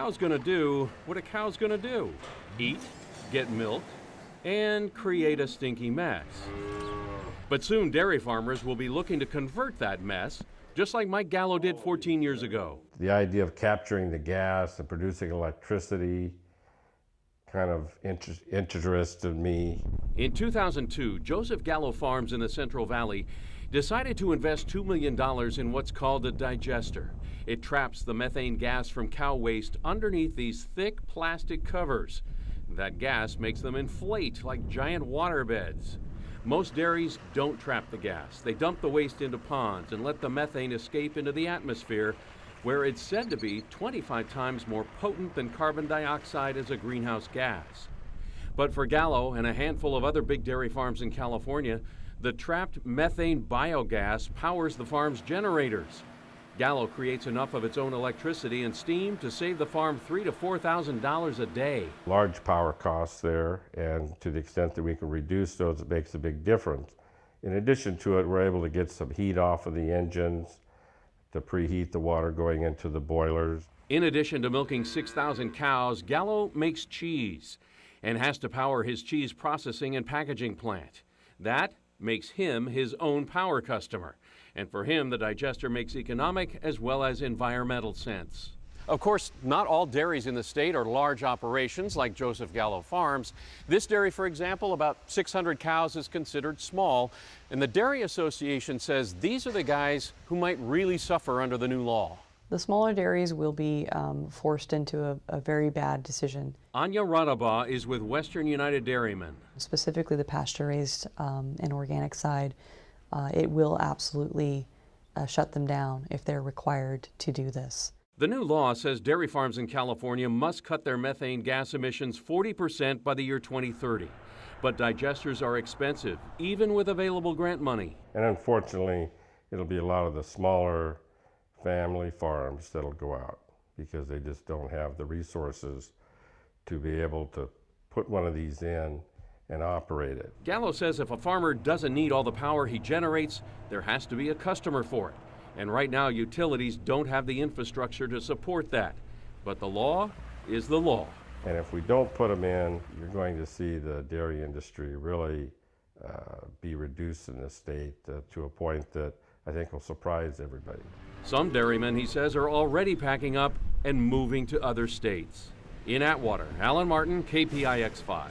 cow's going to do what a cow's going to do: eat, get milked, and create a stinky mess. But soon dairy farmers will be looking to convert that mess, just like Mike Gallo did 14 years ago. The idea of capturing the gas and producing electricity kind of interested me. In 2002, Joseph Gallo Farms in the Central Valley decided to invest $2 million in what's called a digester. It traps the methane gas from cow waste underneath these thick plastic covers. That gas makes them inflate like giant water beds. Most dairies don't trap the gas. They dump the waste into ponds and let the methane escape into the atmosphere, where it's said to be 25 times more potent than carbon dioxide as a greenhouse gas. But for Gallo and a handful of other big dairy farms in California, the trapped methane biogas powers the farm's generators. Gallo creates enough of its own electricity and steam to save the farm $3,000 to $4,000 a day. Large power costs there, and to the extent that we can reduce those, it makes a big difference. In addition to it, we're able to get some heat off of the engines to preheat the water going into the boilers. In addition to milking 6,000 cows, Gallo makes cheese and has to power his cheese processing and packaging plant. That makes him his own power customer. And for him, the digester makes economic as well as environmental sense. Of course, not all dairies in the state are large operations like Joseph Gallo Farms. This dairy, for example, about 600 cows, is considered small. And the Dairy Association says these are the guys who might really suffer under the new law. The smaller dairies will be forced into a very bad decision. Anya Radaba is with Western United Dairymen. Specifically the pasture-raised and organic side, it will absolutely shut them down if they're required to do this. The new law says dairy farms in California must cut their methane gas emissions 40% by the year 2030. But digesters are expensive, even with available grant money. And unfortunately, it'll be a lot of the smaller family farms that'll go out because they just don't have the resources to be able to put one of these in and operate it. Gallo says if a farmer doesn't need all the power he generates, there has to be a customer for it. And right now, utilities don't have the infrastructure to support that. But the law is the law. And if we don't put them in, you're going to see the dairy industry really be reduced in the state to a point that I think will surprise everybody. Some dairymen, he says, are already packing up and moving to other states. In Atwater, Alan Martin, KPIX 5.